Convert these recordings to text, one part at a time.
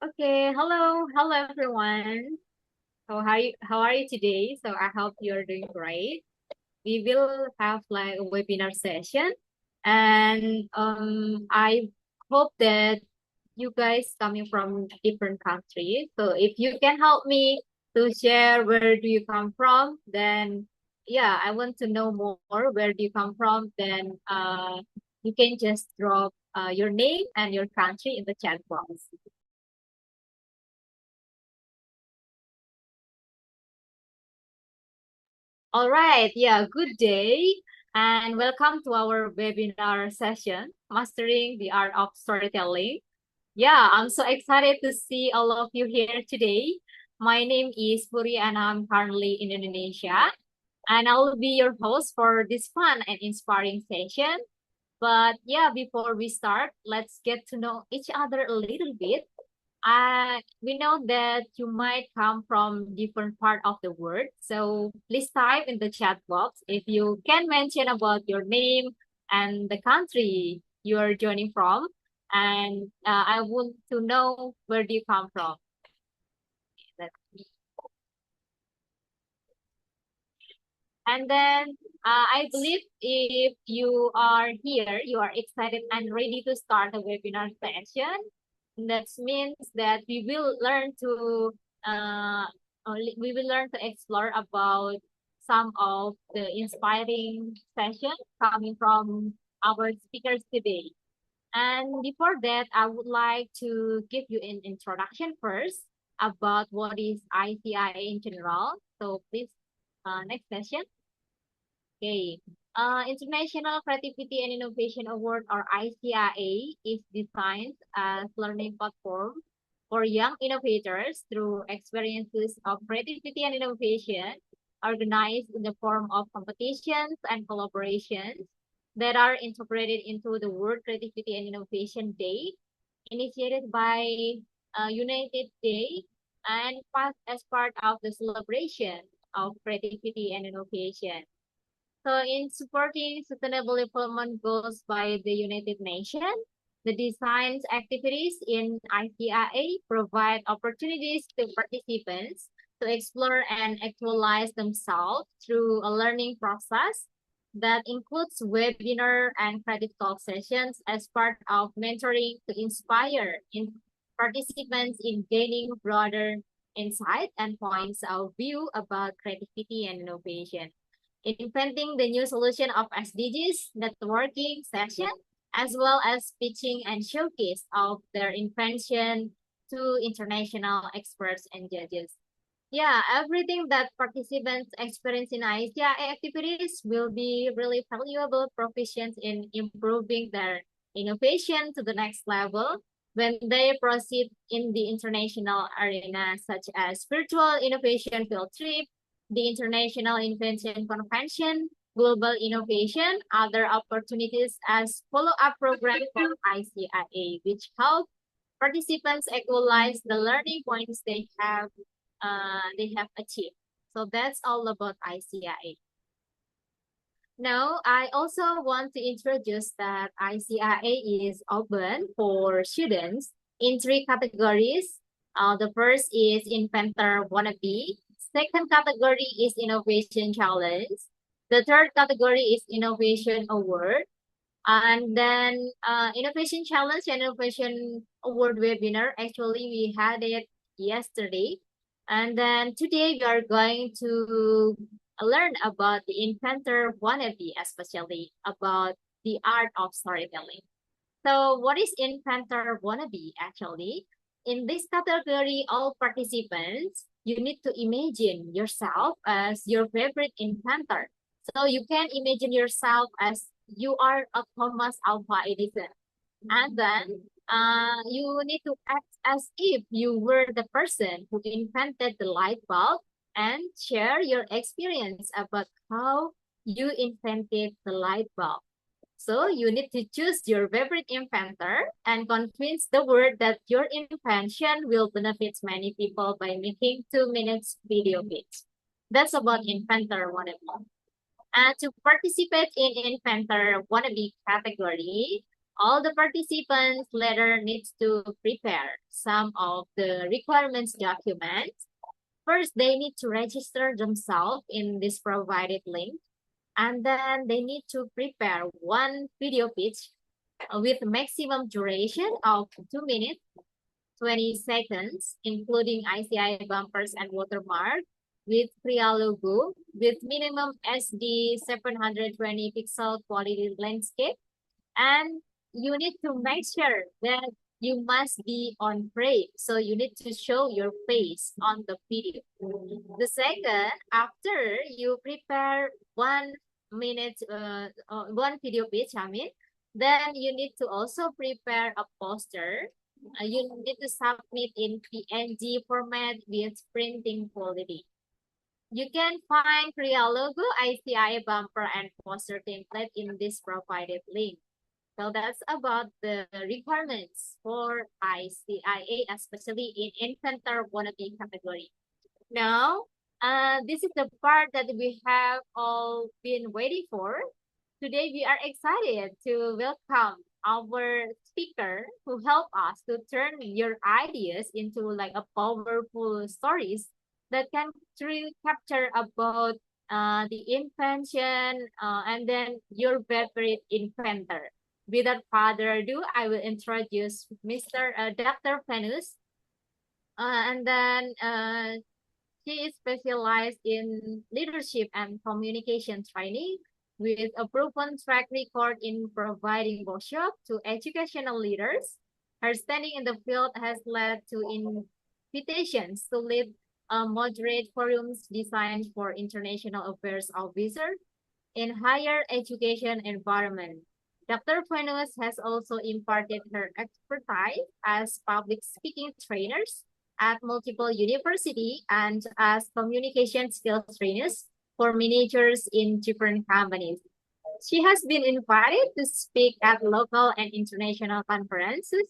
Okay, hello everyone. How are you today? So I hope you're doing great. We will have like a webinar session, and I hope that you guys coming from different countries. So if you can help me to share where do you come from, then yeah, I want to know more. Where do you come from? Then you can just drop your name and your country in the chat box. All right, yeah, good day and welcome to our webinar session, Mastering the Art of Storytelling. Yeah, I'm so excited to see all of you here today. My name is Puri and I'm currently in Indonesia, and I will be your host for this fun and inspiring session. But yeah, before we start, let's get to know each other a little bit. We know that you might come from different part of the world, so please type in the chat box if you can mention about your name and the country you are joining from, and I want to know where do you come from. Let's see. And then I believe if you are here, you are excited and ready to start a webinar session. That means that uh, we will learn to explore about some of the inspiring sessions coming from our speakers today. And before that, I would like to give you an introduction first about what is ICIA in general. So please, next session. Okay. International Creativity and Innovation Award, or ICIA, is designed as learning platform for young innovators through experiences of creativity and innovation, organized in the form of competitions and collaborations that are integrated into the World Creativity and Innovation Day, initiated by United Day and passed as part of the celebration of creativity and innovation. So in supporting sustainable development goals by the United Nations, the design activities in ICIA provide opportunities to participants to explore and actualize themselves through a learning process that includes webinar and credit talk sessions as part of mentoring to inspire participants in gaining broader insight and points of view about creativity and innovation. Inventing the new solution of SDGs, networking session, as well as pitching and showcase of their invention to international experts and judges. Yeah, everything that participants experience in ICIA activities will be really valuable proficiency in improving their innovation to the next level when they proceed in the international arena, such as virtual innovation field trip, the International Invention Convention, global innovation, other opportunities as follow-up program for ICIA, which help participants actualize the learning points they have achieved. So that's all about ICIA. Now, I also want to introduce that ICIA is open for students in three categories. The first is Inventor Wannabe. Second category is Innovation Challenge. The third category is Innovation Award. And then Innovation Challenge and Innovation Award webinar, actually we had it yesterday. And then today we are going to learn about the inventor wannabe, especially about the art of storytelling. So what is inventor wannabe actually? In this category, all participants, you need to imagine yourself as your favorite inventor. So you can imagine yourself as you are a Thomas Alva Edison. And then you need to act as if you were the person who invented the light bulb and share your experience about how you invented the light bulb. So you need to choose your favorite inventor and convince the world that your invention will benefit many people by making 2 minutes video pitch. That's about inventor wannabe. And to participate in inventor wannabe category, All the participants later needs to prepare some of the requirements documents. First, they need to register themselves in this provided link, and then they need to prepare one video pitch with maximum duration of 2 minutes, 20 seconds, including ICIA bumpers and watermark, with Kriya logo, with minimum SD 720 pixel quality landscape. And you need to make sure that you must be on frame. So you need to show your face on the video. The second, after you prepare 1 minute, one video pitch, then you need to also prepare a poster. You need to submit in PNG format with printing quality. You can find Kriya logo, ICIA bumper, and poster template in this provided link. So that's about the requirements for ICIA, especially in inventor wannabe category. Now, this is the part that we have all been waiting for. Today, we are excited to welcome our speaker who help us to turn your ideas into like a powerful stories that can truly capture about the invention and then your favorite inventor. Without further ado, I will introduce Mr. Dr. Venus. And then she is specialized in leadership and communication training with a proven track record in providing workshops to educational leaders. Her standing in the field has led to invitations to lead moderate forums designed for international affairs officers in higher education environment. Dr. Fuenos has also imparted her expertise as public speaking trainers at multiple universities and as communication skills trainers for managers in different companies. She has been invited to speak at local and international conferences.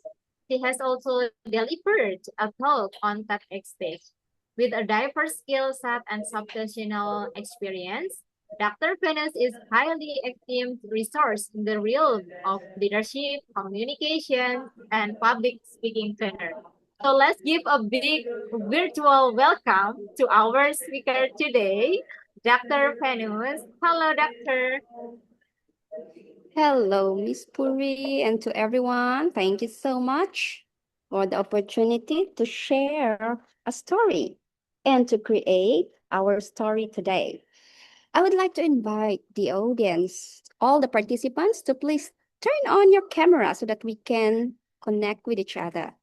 She has also delivered a talk on TEDx stage. With a diverse skill set and substantial experience, Dr. Venus is highly esteemed resource in the realm of leadership, communication, and public speaking trainer. So let's give a big virtual welcome to our speaker today, Dr. Venus. Hello, Doctor. Hello, Miss Puri, and to everyone. Thank you so much for the opportunity to share a story and to create our story today. I would like to invite the audience, all the participants, to please turn on your camera so that we can connect with each other.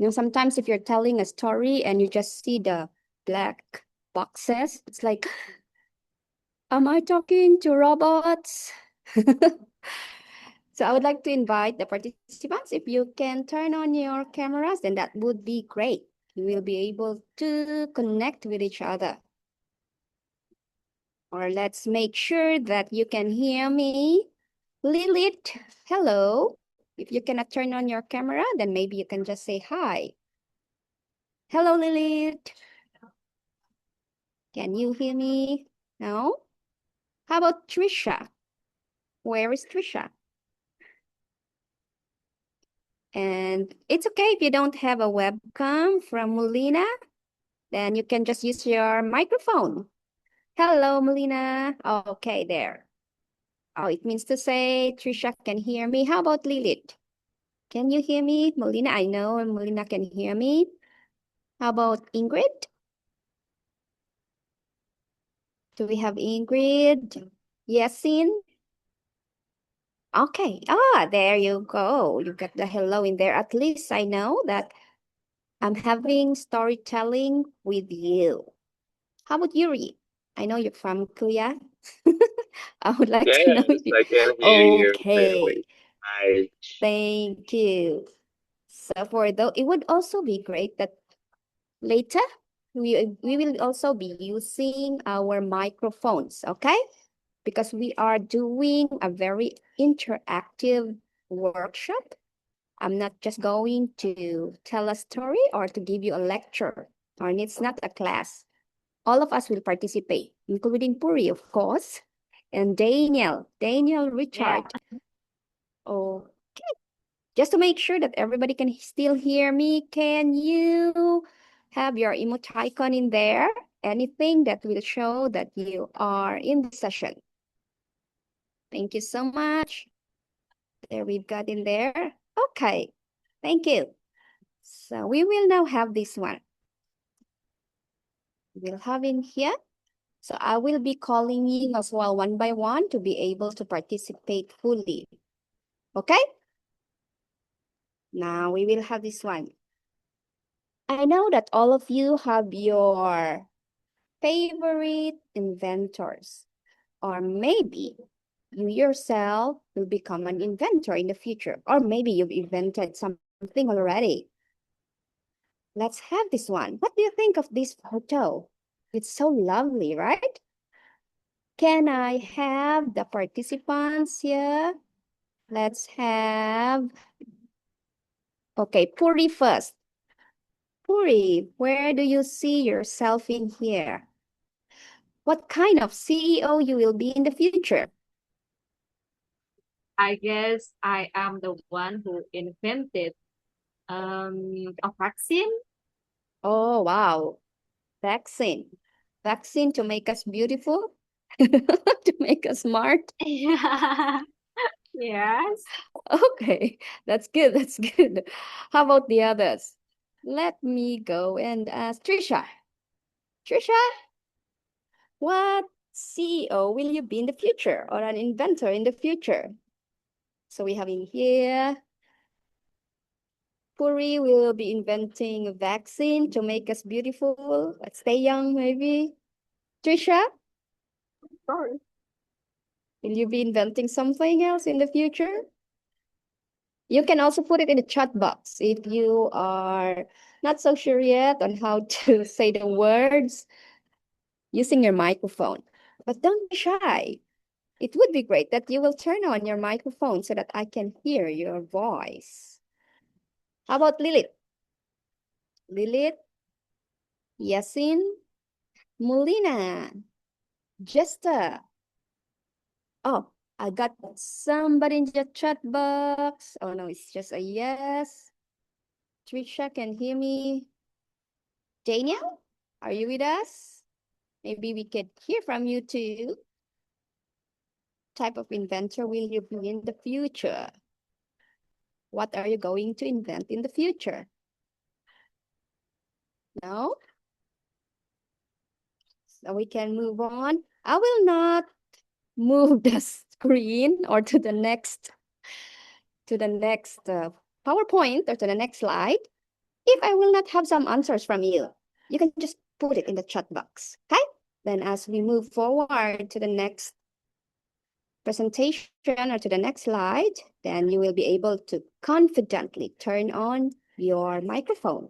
Sometimes if you're telling a story and you just see the black boxes, it's like, am I talking to robots? So I would like to invite the participants, if you can turn on your cameras, then that would be great. You will be able to connect with each other. Or let's make sure that you can hear me. Lilith, hello. If you cannot turn on your camera, then maybe you can just say hi. Hello, Lilith. Can you hear me? No? How about Trisha? Where is Trisha? And it's okay if you don't have a webcam from Molina, then you can just use your microphone. Hello, Molina. Okay, there. Oh, it means to say Trisha can hear me. How about Lilith? Can you hear me? Molina, I know Molina can hear me. How about Ingrid? Do we have Ingrid? Yasin? Okay. There you go. You got the hello in there. At least I know that I'm having storytelling with you. How about Yuri? I know you're from Korea. I would like to know Yes, if you... I can hear you Okay. clearly. I Thank you. So for though, it would also be great that later we will also be using our microphones, okay? Because we are doing a very interactive workshop. I'm not just going to tell a story or to give you a lecture, or it's not a class. All of us will participate, including Puri, of course, and Daniel Yeah. Richard. Oh, Just to make sure that everybody can still hear me, can you have your emoticon in there? Anything that will show that you are in the session. Thank you so much. There we've got in there. Okay, thank you. So we will now have this one. We'll have in here. So I will be calling you as well one by one to be able to participate fully. Okay? Now we will have this one. I know that all of you have your favorite inventors, or maybe you yourself will become an inventor in the future, or maybe you've invented something already. Let's have this one. What do you think of this photo? It's so lovely, right? Can I have the participants here? Let's have, okay, Puri first. Puri, where do you see yourself in here? What kind of CEO you will be in the future? I guess I am the one who invented a vaccine. Oh, wow. Vaccine. Vaccine to make us beautiful, to make us smart. Yeah. Yes. Okay, that's good. That's good. How about the others? Let me go and ask Trisha. Trisha, what CEO will you be in the future or an inventor in the future? So we have in here, Puri will be inventing a vaccine to make us beautiful, stay young maybe. Trisha, Sorry. will you be inventing something else in the future? You can also put it in the chat box if you are not so sure yet on how to say the words using your microphone. But don't be shy. It would be great that you will turn on your microphone so that I can hear your voice. How about Lilith? Lilith, Yasin, Molina, Jester. Oh, I got somebody in the chat box. Oh no, it's just a yes. Trisha can hear me. Daniel, are you with us? Maybe we could hear from you too. Type of inventor will you be in the future? What are you going to invent in the future? No? So we can move on. I will not move the screen or to the next PowerPoint or to the next slide if I will not have some answers from you. You can just put it in the chat box, okay? Then as we move forward to the next presentation or to the next slide, then you will be able to confidently turn on your microphone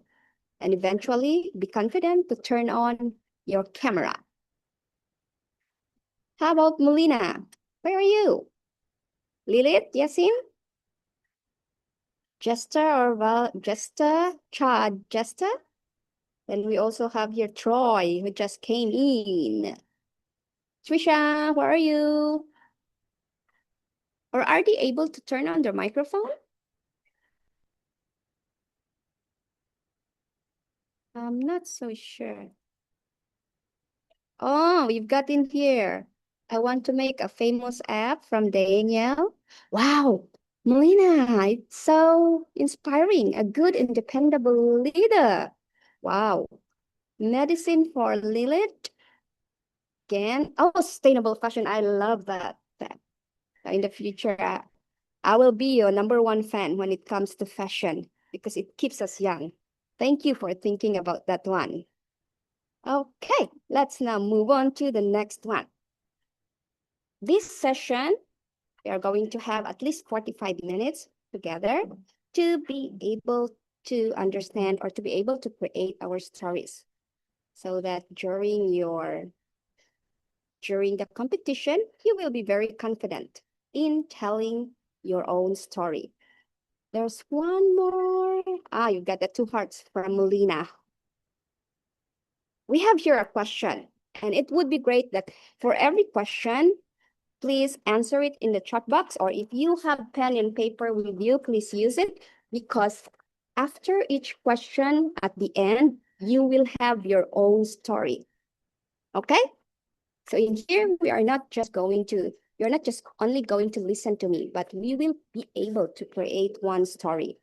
and eventually be confident to turn on your camera. How about Molina? Where are you? Lilith, Yasin? Jester or Jester? Chad Jester? Then we also have here Troy, who just came in. Trisha, where are you? Or are they able to turn on their microphone? I'm not so sure. Oh, we've got in here. I want to make a famous app from Daniel. Wow, Melina, it's so inspiring. A good and dependable leader. Wow. Medicine for Lilith. Again, oh, sustainable fashion. I love that. In the future, I will be your #1 fan when it comes to fashion because it keeps us young. Thank you for thinking about that one. Okay, let's now move on to the next one. This session, we are going to have at least 45 minutes together to be able to understand or to be able to create our stories so that during the competition, you will be very confident in telling your own story. There's one more. You got the 2 hearts from Molina. We have here a question, and it would be great that for every question, please answer it in the chat box, or if you have pen and paper with you, please use it, because after each question at the end, you will have your own story. Okay? So in here, we are not just going to, you're not just only going to listen to me, but we will be able to create one story.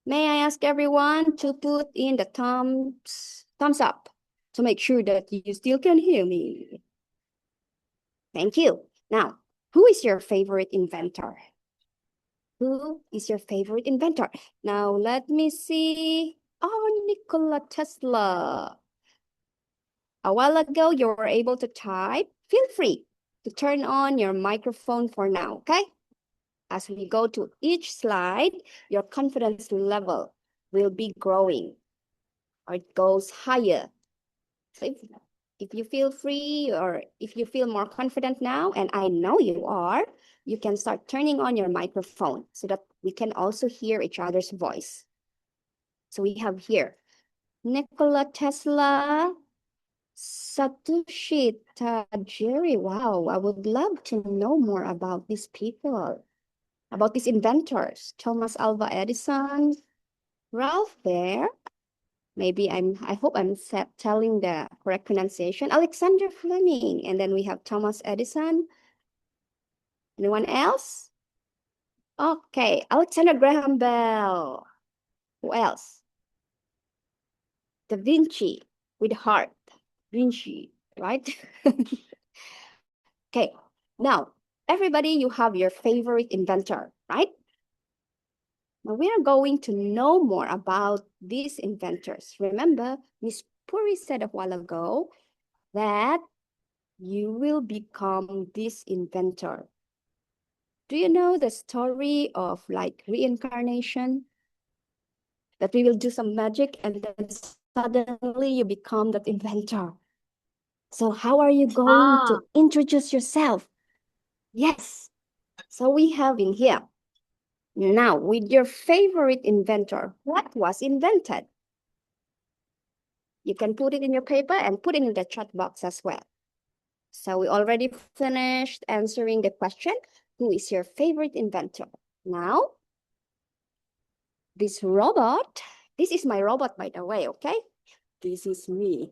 May I ask everyone to put in the thumbs up to make sure that you still can hear me? Thank you. Now, who is your favorite inventor? Who is your favorite inventor? Now, let me see. Oh, Nikola Tesla. A while ago, you were able to type. Feel free to turn on your microphone for now, okay? As we go to each slide, your confidence level will be growing, or it goes higher. So if you feel free, or if you feel more confident now, and I know you are, you can start turning on your microphone so that we can also hear each other's voice. So we have here Nikola Tesla, Satoshi Tajiri. Wow, I would love to know more about these people, about these inventors. Thomas Alva Edison, Ralph Baer. Maybe I hope I'm telling the correct pronunciation. Alexander Fleming, and then we have Thomas Edison. Anyone else? Okay, Alexander Graham Bell. Who else? Da Vinci with heart. Vinci, right? Okay, now everybody, you have your favorite inventor, right? Now we are going to know more about these inventors. Remember, Miss Puri said a while ago that you will become this inventor. Do you know the story of like reincarnation? That we will do some magic and then suddenly you become that inventor. So how are you going to introduce yourself? Yes. So we have in here. Now, with your favorite inventor, what was invented? You can put it in your paper and put it in the chat box as well. So we already finished answering the question, who is your favorite inventor? Now, this robot, this is my robot, by the way, okay? This is me.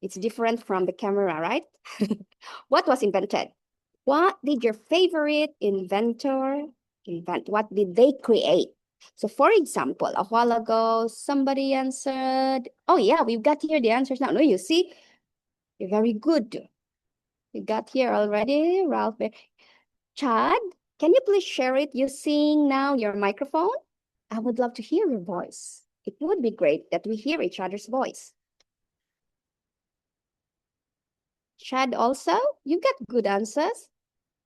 It's different from the camera, right? What was invented? What did your favorite inventor invent? What did they create? So for example, a while ago, somebody answered, oh yeah, we've got here the answers now. No, you see, you're very good. You got here already, Ralph. Chad, can you please share it using now your microphone? I would love to hear your voice. It would be great that we hear each other's voice. Chad also, you got good answers.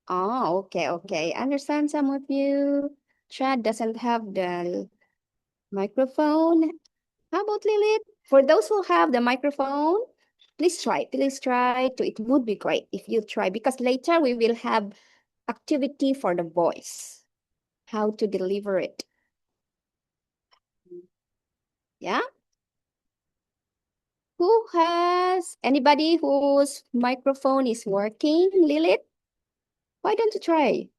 Oh, okay. I understand some of you. Chad doesn't have the microphone. How about Lilith? For those who have the microphone, please try to, it would be great if you try, because later we will have activity for the voice, how to deliver it. Yeah? Who has, anybody whose microphone is working? Lilith? Why don't you try?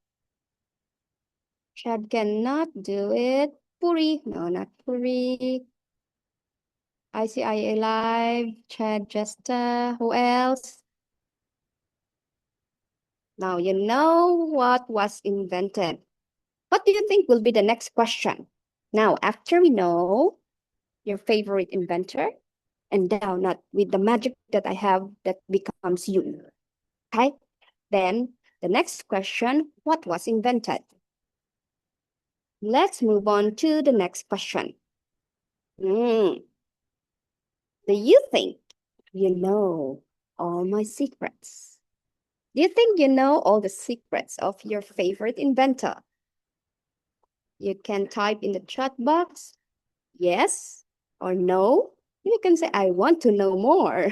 Chad cannot do it. Puri? No, not Puri. ICIA Live, Chad, Jester, who else? Now you know what was invented. What do you think will be the next question? Now, after we know your favorite inventor, and now not with the magic that I have that becomes you, okay? Then the next question, what was invented? Let's move on to the next question. Do you think you know all my secrets? Do you think you know all the secrets of your favorite inventor? You can type in the chat box, yes or no. You can say, I want to know more.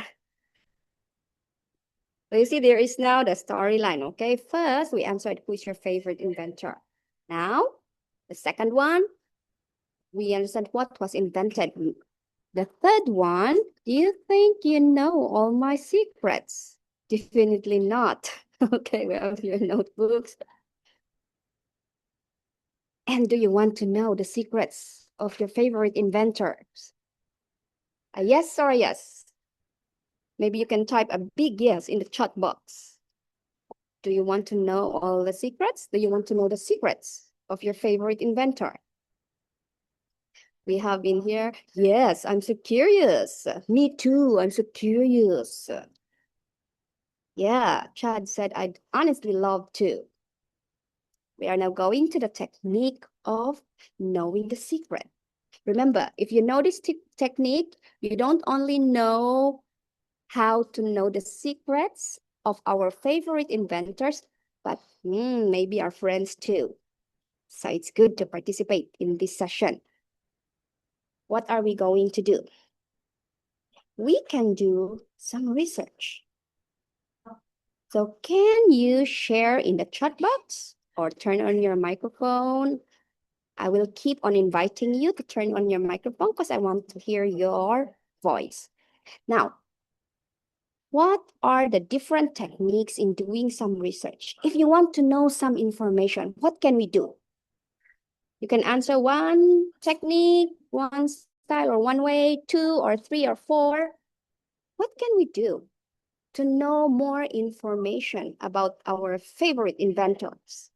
So you see, there is now the storyline, okay? First, we answered who's your favorite inventor. Now, the second one, we understand what was invented. The third one, do you think you know all my secrets? Definitely not. Okay, we have your notebooks. And do you want to know the secrets of your favorite inventors? A yes or a yes? Maybe you can type a big yes in the chat box. Do you want to know all the secrets? Do you want to know the secrets of your favorite inventor? We have in here, yes, I'm so curious. Me too, I'm so curious. Yeah, Chad said, I'd honestly love to. We are now going to the technique of knowing the secret. Remember, if you know this technique, you don't only know how to know the secrets of our favorite inventors, but maybe our friends too. So it's good to participate in this session. What are we going to do? We can do some research. So can you share in the chat box or turn on your microphone? I will keep on inviting you to turn on your microphone because I want to hear your voice. Now, what are the different techniques in doing some research? If you want to know some information, what can we do? You can answer one technique, one style, or one way, two or three or four. What can we do to know more information about our favorite inventors?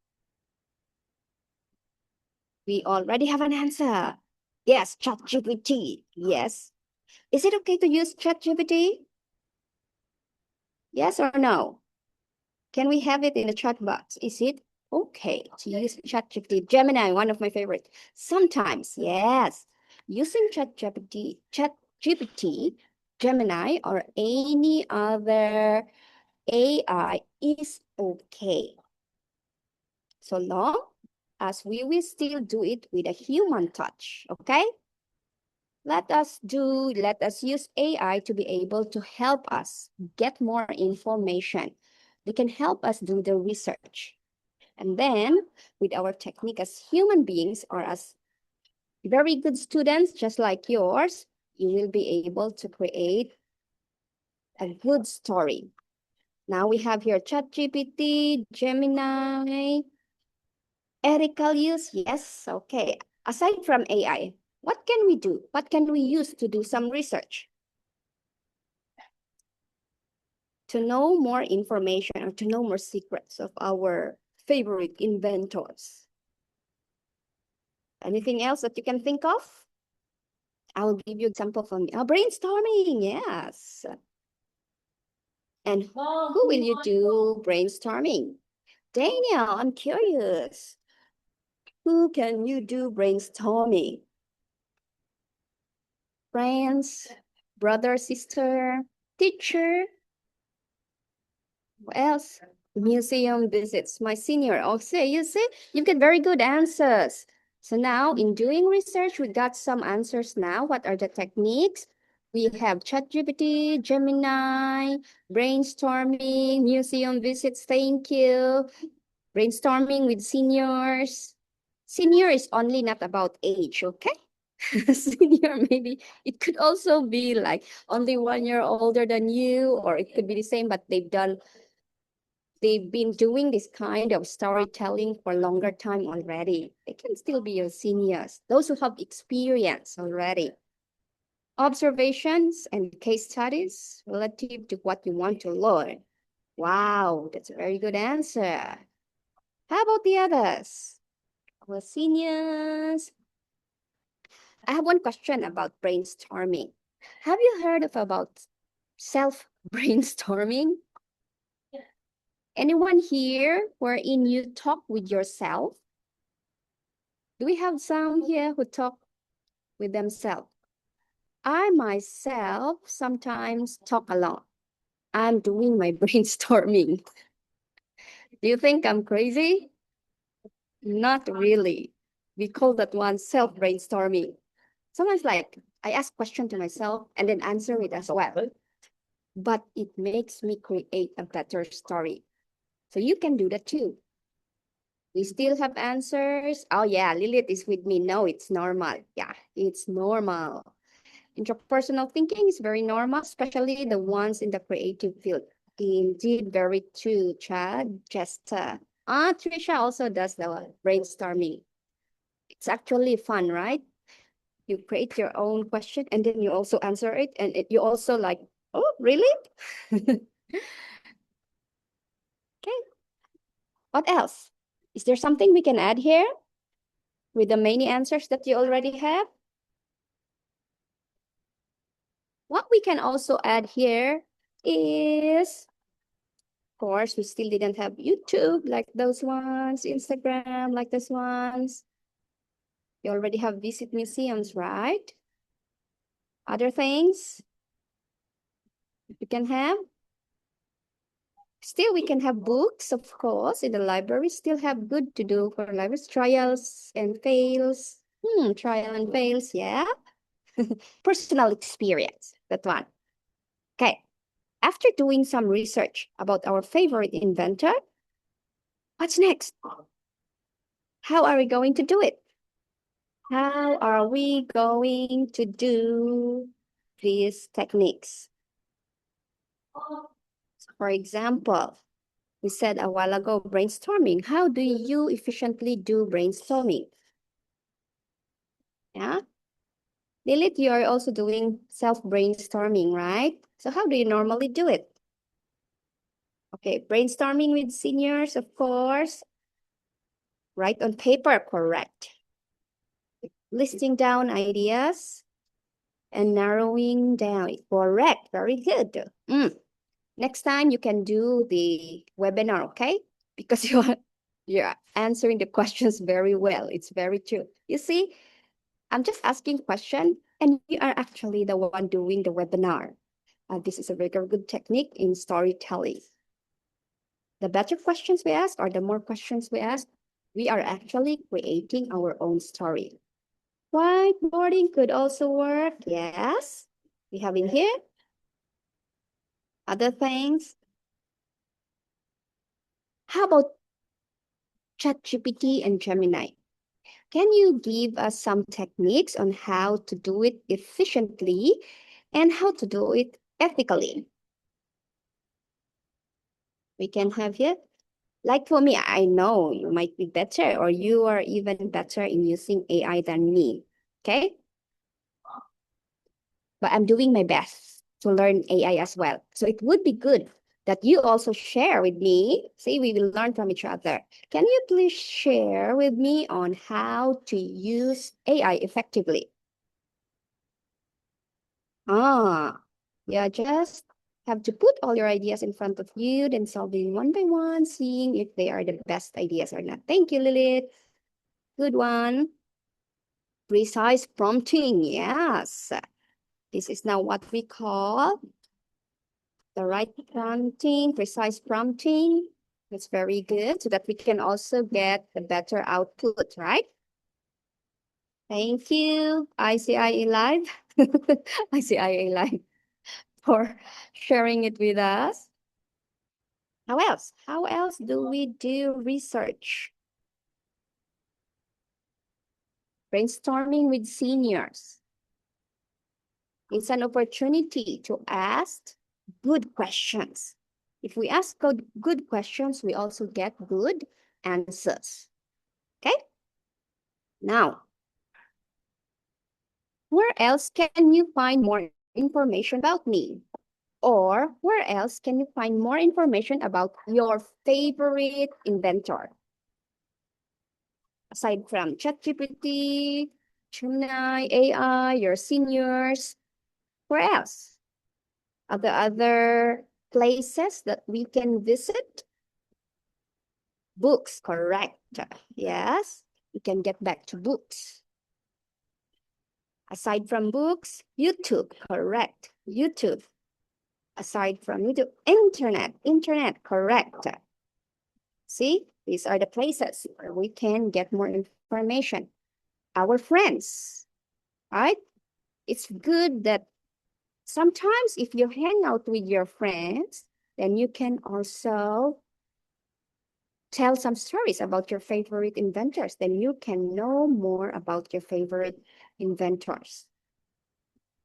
We already have an answer. Yes, ChatGPT. Yes. Is it okay to use ChatGPT? Yes or no? Can we have it in the chat box? Is it okay to use ChatGPT? Gemini, one of my favorites. Sometimes, yes. Using ChatGPT, Gemini, or any other AI is okay. So long as we will still do it with a human touch, okay? Let us use AI to be able to help us get more information. They can help us do the research. And then with our technique as human beings or as very good students, just like yours, you will be able to create a good story. Now we have here ChatGPT, Gemini, ethical use. Yes, okay. Aside from AI, what can we do? What can we use to do some research? To know more information or to know more secrets of our favorite inventors. Anything else that you can think of? I'll give you example from brainstorming, yes. And who will you do brainstorming? Daniel, I'm curious. Who can you do brainstorming? Friends, brother, sister, teacher? What else? Museum visits. My senior. Oh, you see, you get very good answers. So now in doing research, we got some answers now. What are the techniques? We have ChatGPT, Gemini, brainstorming, museum visits, thank you, brainstorming with seniors. Senior is only not about age, okay? Senior, maybe it could also be like only 1 year older than you, or it could be the same, but they've been doing this kind of storytelling for a longer time already. They can still be your seniors, those who have experience already. Observations and case studies relative to what you want to learn. Wow, that's a very good answer. How about the others? Our seniors. I have one question about brainstorming. Have you heard about self-brainstorming? Anyone here wherein you talk with yourself? Do we have some here who talk with themselves? I myself sometimes talk alone. I'm doing my brainstorming. Do you think I'm crazy? Not really. We call that one self-brainstorming. Sometimes like I ask question to myself and then answer it as well. But it makes me create a better story. So you can do that too. We still have answers. Oh yeah, Lilith is with me. No, it's normal. Yeah, it's normal. Interpersonal thinking is very normal, especially the ones in the creative field. Indeed, very true, Chad. Jester. Trisha also does the brainstorming. It's actually fun, right? You create your own question and then you also answer it, and you also like, oh, really? Okay. What else? Is there something we can add here with the many answers that you already have? What we can also add here is, of course, we still didn't have YouTube like those ones, Instagram like those ones. You already have visit museums, right? Other things you can have. Still, we can have books, of course, in the library. Still have good to do for libraries. Trials and fails. Trial and fails, yeah. Personal experience, that one. Okay. After doing some research about our favorite inventor, what's next? How are we going to do it? How are we going to do these techniques? For example, we said a while ago, brainstorming. How do you efficiently do brainstorming? Yeah. Lilith, you are also doing self-brainstorming, right? So how do you normally do it? Okay, brainstorming with seniors, of course. Write on paper, correct. Listing down ideas and narrowing down, correct, very good. Next time you can do the webinar, okay? Because you're answering the questions very well. It's very true. You see, I'm just asking question and you are actually the one doing the webinar. This is a very good technique in storytelling. The better questions we ask or the more questions we ask, we are actually creating our own story. Whiteboarding could also work. Yes, we have in here. Other things. How about ChatGPT and Gemini? Can you give us some techniques on how to do it efficiently and how to do it ethically? We can have here. Like for me, I know you might be better or you are even better in using AI than me, okay? But I'm doing my best to learn AI as well. So it would be good that you also share with me. See, we will learn from each other. Can you please share with me on how to use AI effectively? Yeah, just have to put all your ideas in front of you, then solving one by one, seeing if they are the best ideas or not. Thank you, Lilith. Good one. Precise prompting, yes. This is now what we call the right prompting, precise prompting. That's very good so that we can also get a better output, right? Thank you, ICIA Live, ICIA Live, for sharing it with us. How else? How else do we do research? Brainstorming with seniors. It's an opportunity to ask good questions. If we ask good questions, we also get good answers. Okay? Now, where else can you find more information about me? Or where else can you find more information about your favorite inventor? Aside from ChatGPT, Gemini, AI, your seniors, where else? Are there other places that we can visit? Books, correct. Yes, we can get back to books. Aside from books, YouTube, correct. YouTube. Aside from YouTube, internet, correct. See, these are the places where we can get more information. Our friends, right? It's good that sometimes if you hang out with your friends, then you can also tell some stories about your favorite inventors. Then you can know more about your favorite inventors.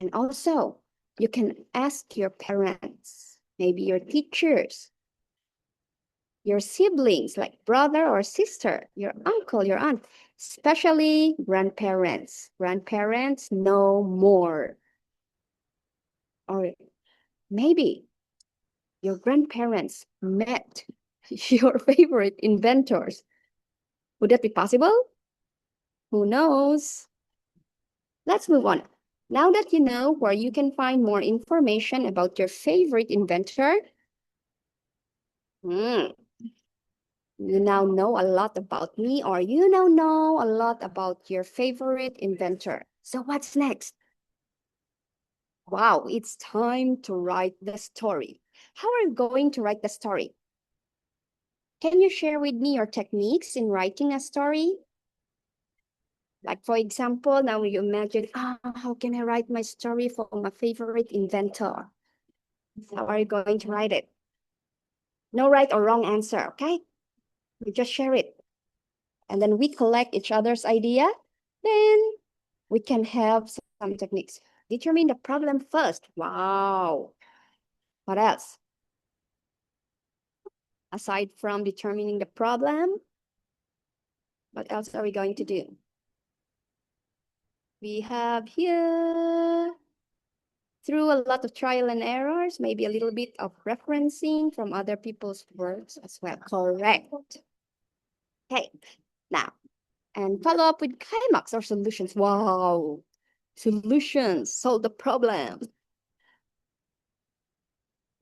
And also, you can ask your parents. maybe your teachers, your siblings, like brother or sister, your uncle, your aunt, especially grandparents. Grandparents know more. Or maybe your grandparents met your favorite inventors. Would that be possible? Who knows? Let's move on. Now that you know where you can find more information about your favorite inventor, you now know a lot about me, or you now know a lot about your favorite inventor. So what's next? Wow, it's time to write the story. How are you going to write the story? Can you share with me your techniques in writing a story? Like, for example, now you imagine, how can I write my story for my favorite inventor? How are you going to write it? No right or wrong answer, okay? We just share it. And then we collect each other's idea. Then we can have some techniques. Determine the problem first. Wow. What else? Aside from determining the problem, what else are we going to do? We have here, through a lot of trial and errors, maybe a little bit of referencing from other people's works as well. Correct. Okay, now, and follow up with climax or solutions. Wow, solutions, solve the problem.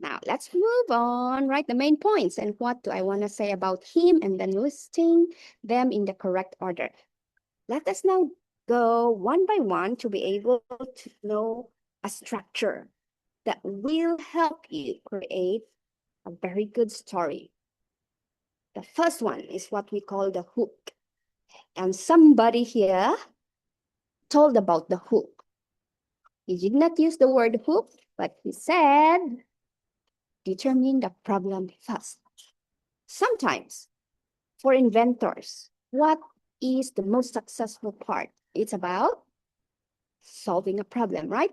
Now, let's move on, right? The main points and what do I want to say about him, and then listing them in the correct order. Let us now go one by one to be able to know a structure that will help you create a very good story. The first one is what we call the hook. And somebody here told about the hook. He did not use the word hook, but he said, determine the problem first. Sometimes, for inventors, what is the most successful part? It's about solving a problem, right?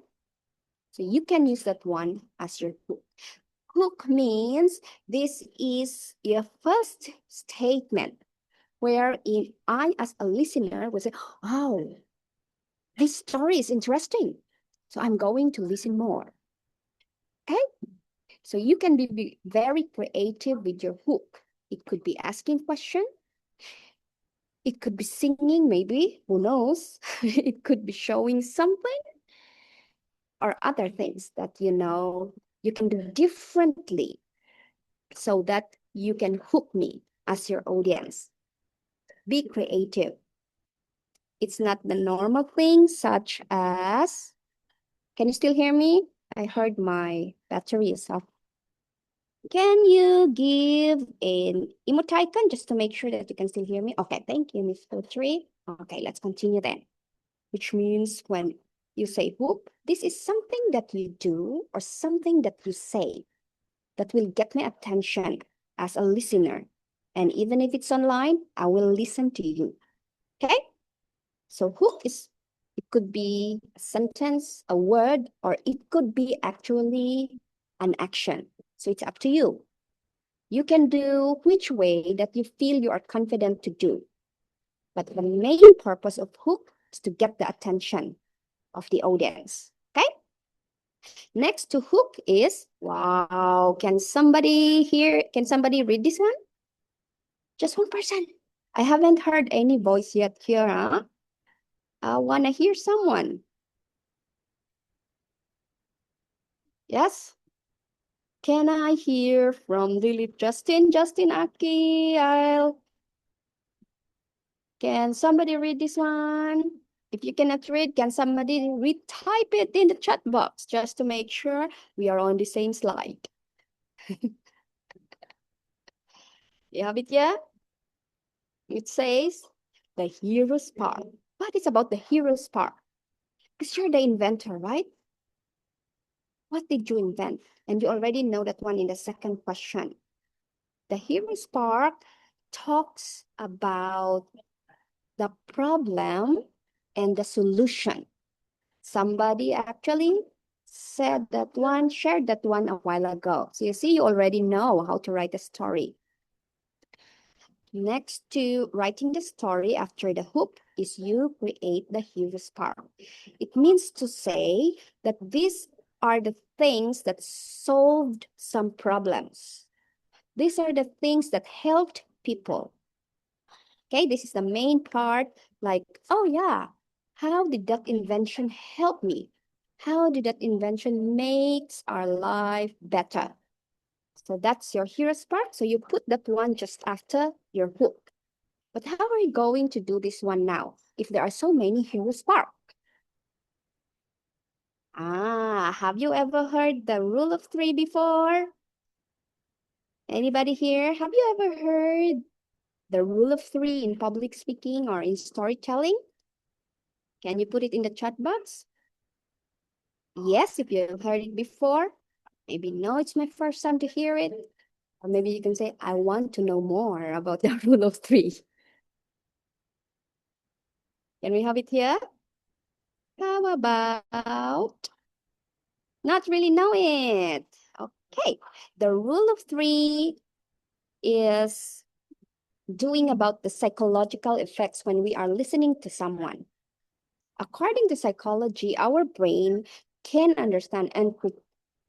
So you can use that one as your hook. Hook means this is your first statement wherein I, as a listener, will say, oh, this story is interesting. So I'm going to listen more. Okay? So you can be very creative with your hook. It could be asking question. It could be singing, maybe, who knows? It could be showing something or other things that you can do differently so that you can hook me as your audience. Be creative. It's not the normal thing, such as, can you still hear me? I heard my battery is off. Can you give an emoticon just to make sure that you can still hear me? Okay, thank you, Miss Puri. Okay, let's continue then. Which means when you say hook, this is something that you do or something that you say that will get my attention as a listener. And even if it's online, I will listen to you. Okay? So hook is, it could be a sentence, a word, or it could be actually an action. So it's up to you. You can do which way that you feel you are confident to do. But the main purpose of hook is to get the attention of the audience. Okay? Next to hook is, wow, can somebody read this one? Just one person. I haven't heard any voice yet here, huh? I want to hear someone. Yes? Can I hear from Lily? Justin Aki? Can somebody read this one? If you cannot read, can somebody retype it in the chat box just to make sure we are on the same slide? You have it yet? It says the hero's part. What is about the hero's part? Because you're the inventor, right? What did you invent? And you already know that one in the second question. The hero's part talks about the problem and the solution. Somebody actually shared that one a while ago. So you see, you already know how to write a story. Next to writing the story after the hook is you create the hero's part. It means to say that these are the things that solved some problems. These are the things that helped people. Okay, this is the main part, like, oh yeah, how did that invention help me? How did that invention makes our life better? So that's your hero's part. So you put that one just after your hook. But how are you going to do this one now if there are so many hero's part? Have you ever heard the rule of three before? Anybody here? Have you ever heard the rule of three in public speaking or in storytelling? Can you put it in the chat box? Yes, if you've heard it before. Maybe no, it's my first time to hear it. Or maybe you can say, I want to know more about the rule of three. Can we have it here? How about not really know it? Okay, the rule of three is doing about the psychological effects when we are listening to someone. According to psychology, our brain can understand and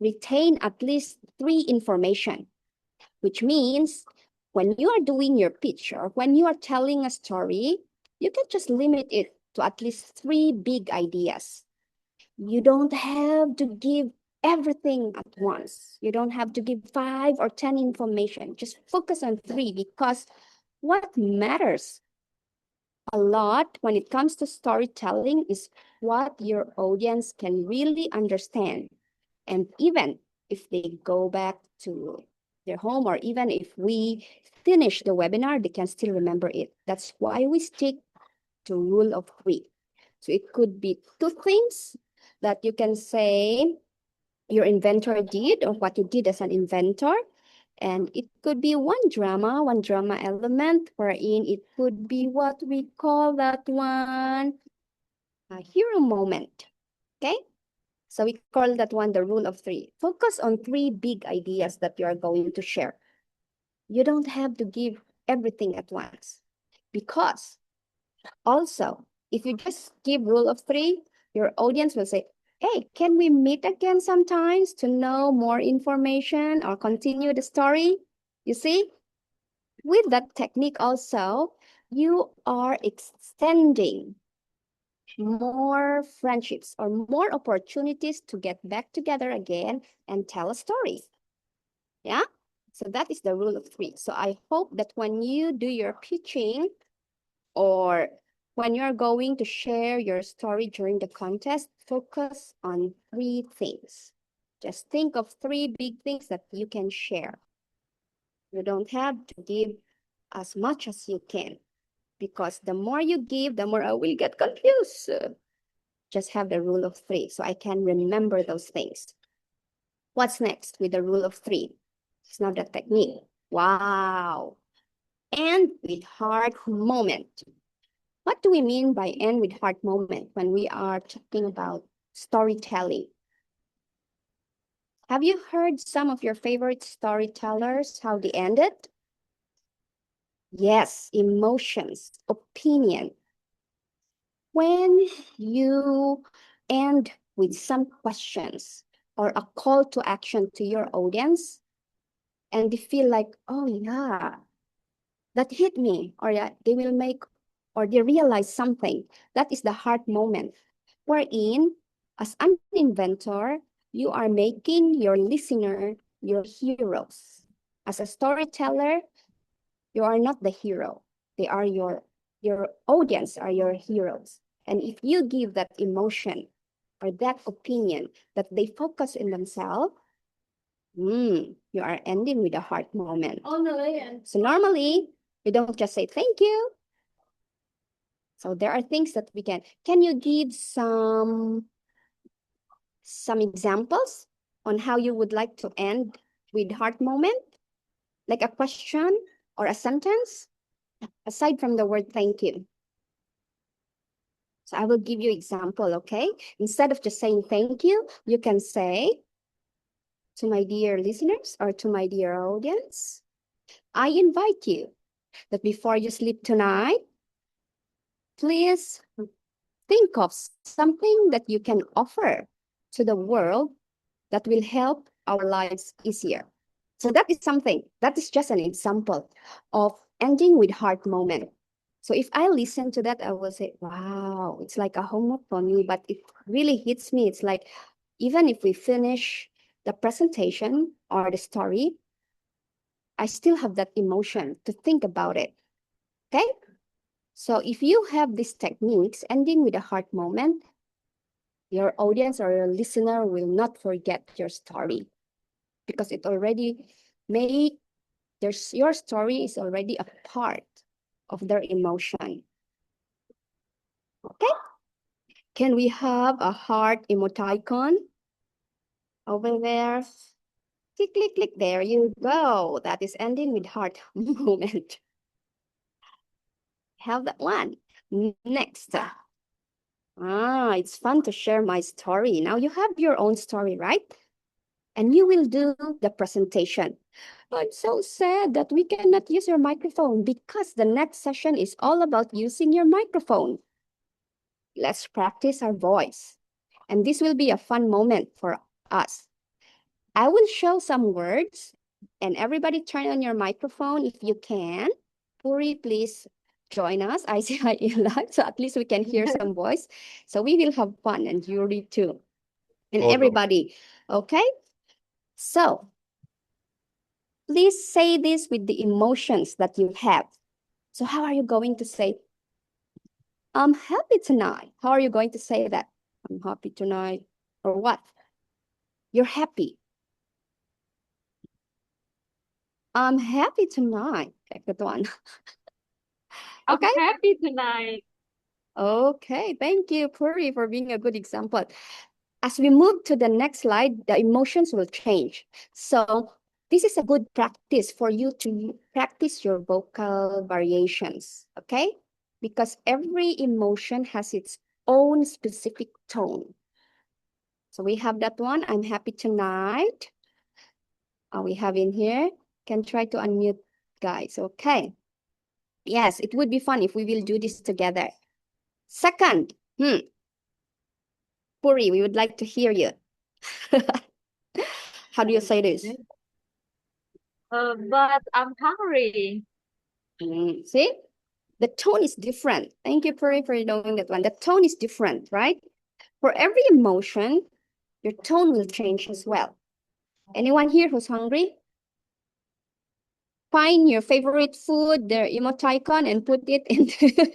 retain at least three information, which means when you are doing your pitch or when you are telling a story, you can just limit it to at least three big ideas. You don't have to give everything at once. You don't have to give 5 or 10 information. Just focus on three, because what matters a lot when it comes to storytelling is what your audience can really understand. And even if they go back to their home, or even if we finish the webinar, they can still remember it. That's why we stick to rule of three. So it could be two things that you can say your inventor did, or what you did as an inventor. And it could be one drama element, wherein it could be what we call that one a hero moment. Okay? So we call that one the rule of three. Focus on three big ideas that you are going to share. You don't have to give everything at once, because also, if you just give rule of three, your audience will say, hey, can we meet again sometimes to know more information or continue the story? You see, with that technique also, you are extending more friendships or more opportunities to get back together again and tell a story. Yeah? So that is the rule of three. So I hope that when you do your pitching, or when you're going to share your story during the contest, focus on three things. Just think of three big things that you can share. You don't have to give as much as you can, because the more you give, the more I will get confused. Just have the rule of three so I can remember those things. What's next with the rule of three? It's not the technique. Wow. And with heart moment. What do we mean by end with heart moment when we are talking about storytelling? Have you heard some of your favorite storytellers, how they ended? Yes, emotions, opinion. When you end with some questions or a call to action to your audience, and they feel like, oh yeah, that hit me, or yeah, they will make, or they realize something. That is the heart moment, wherein as an inventor, you are making your listener your heroes. As a storyteller, you are not the hero. They are your audience are your heroes. And if you give that emotion or that opinion that they focus in themselves, you are ending with a heart moment. Oh, no, yeah. So normally, you don't just say thank you. So there are things that we can you give some examples on how you would like to end with heart moment? Like a question or a sentence, aside from the word thank you. So I will give you example, okay? Instead of just saying thank you can say to my dear listeners or to my dear audience, I invite you that before you sleep tonight, please think of something that you can offer to the world that will help our lives easier. So that is something, that is just an example of ending with heart moment. So if I listen to that, I will say, wow, it's like a homework for me, but it really hits me. It's like, even if we finish the presentation or the story, I still have that emotion to think about it. Okay? So if you have these techniques, ending with a heart moment, your audience or your listener will not forget your story because it already made your story is already a part of their emotion. Okay? Can we have a heart emoticon over there? Click, click, click. There you go. That is ending with heart moment. Have that one. Next. It's fun to share my story. Now you have your own story, right? And you will do the presentation. I'm so sad that we cannot use your microphone because the next session is all about using your microphone. Let's practice our voice. And this will be a fun moment for us. I will show some words and everybody turn on your microphone if you can. Puri, please join us, ICIA Live, so at least we can hear some voice. So we will have fun and Yuri too. And Oh no. everybody, okay? So please say this with the emotions that you have. So how are you going to say, I'm happy tonight? How are you going to say that? I'm happy tonight. Or what? You're happy. I'm happy tonight. Okay, good one. I'm Okay. happy tonight. Okay, thank you, Puri, for being a good example. As we move to the next slide, the emotions will change. So this is a good practice for you to practice your vocal variations, okay? Because every emotion has its own specific tone. So we have that one, I'm happy tonight. We have in here, can try to unmute, guys, okay? Yes, it would be fun if we will do this together. Second, Puri, we would like to hear you. How do you say this? But I'm hungry. See? The tone is different. Thank you, Puri, for knowing that one. The tone is different, right? For every emotion, your tone will change as well. Anyone here who's hungry? Find your favorite food, their emoticon, and put it into...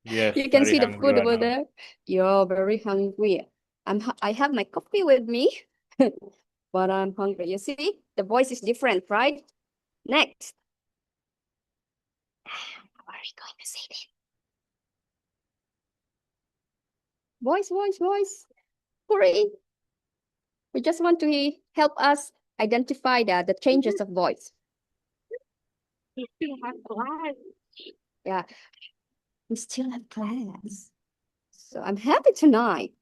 Yes, You can very see the hungry food right over now. there. You're very hungry. I have my coffee with me, but I'm hungry. You see, the voice is different, right? Next. How are we going to say this? Voice, voice, voice. Hooray. We just want to help us identify the changes of voice. You still have class. Yeah, we still have class. So I'm happy tonight,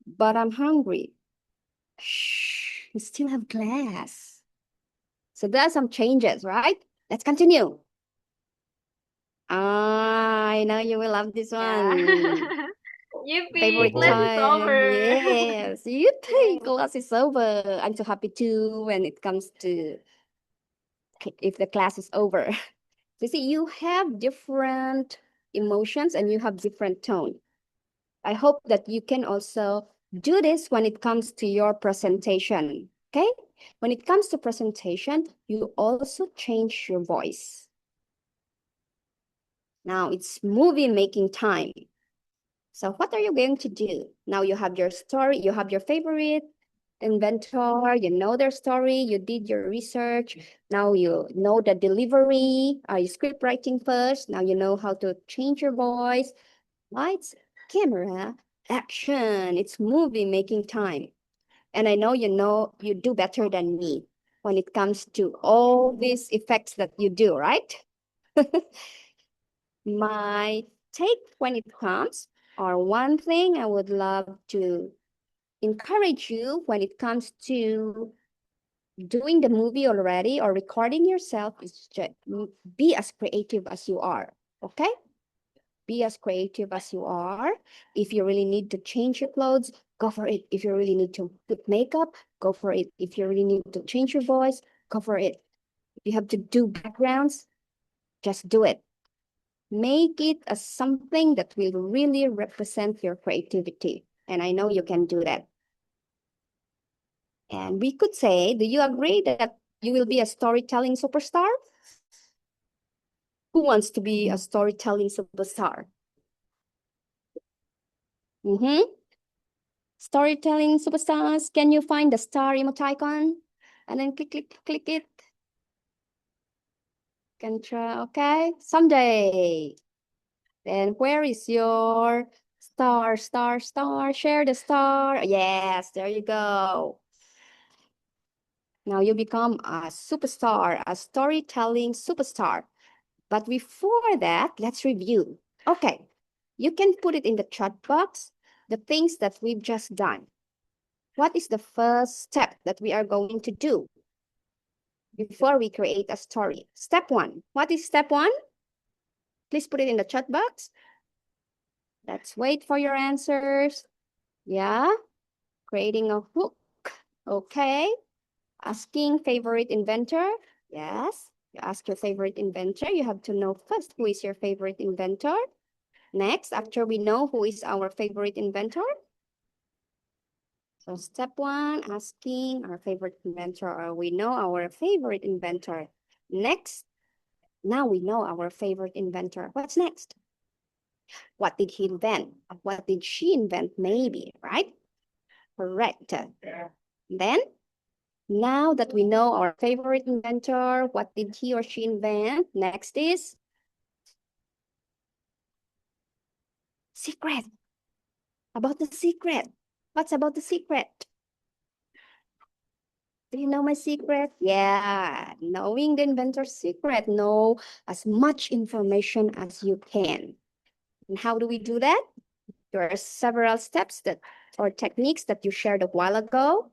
but I'm hungry. Shh, we still have class. So there are some changes, right? Let's continue. I know you will love this Yeah. one. Yippee, Favorite class is time. over. Yes, you think class is over. I'm so happy too when it comes to if the class is over. So see, you have different emotions and you have different tone. I hope that you can also do this when it comes to your presentation, okay? When it comes to presentation, you also change your voice. Now it's movie making time. So what are you going to do? Now you have your story, you have your favorite inventor, you know their story, you did your research. Now you know the delivery, you script writing first. Now you know how to change your voice. Lights, camera, action. It's movie making time. And I know you do better than me when it comes to all these effects that you do, right? My take when it comes, or one thing I would love to encourage you when it comes to doing the movie already or recording yourself is just be as creative as you are, okay? Be as creative as you are. If you really need to change your clothes, go for it. If you really need to put makeup, go for it. If you really need to change your voice, go for it. If you have to do backgrounds, just do it. Make it as something that will really represent your creativity. And I know you can do that. And we could say, do you agree that you will be a storytelling superstar? Who wants to be a storytelling superstar? Storytelling superstars, can you find the star emoticon? And then click it. Can try, okay? Someday. Then where is your star? Share the star. Yes, there you go. Now you become a superstar, a storytelling superstar. But before that, let's review. Okay, you can put it in the chat box, the things that we've just done. What is the first step that we are going to do before we create a story? Step one. What is step one? Please put it in the chat box. Let's wait for your answers. Yeah, creating a hook. Okay. Asking favorite inventor. Yes, you ask your favorite inventor. You have to know first who is your favorite inventor. Next, after we know who is our favorite inventor. So step one, asking our favorite inventor, or we know our favorite inventor. Next, now we know our favorite inventor. What's next? What did he invent? What did she invent? Maybe, right? Correct. Then, now that we know our favorite inventor, what did he or she invent? Next is secret. About the secret. What's about the secret? Do you know my secret? Yeah, knowing the inventor's secret. Know as much information as you can. And how do we do that? There are several steps that or techniques that you shared a while ago.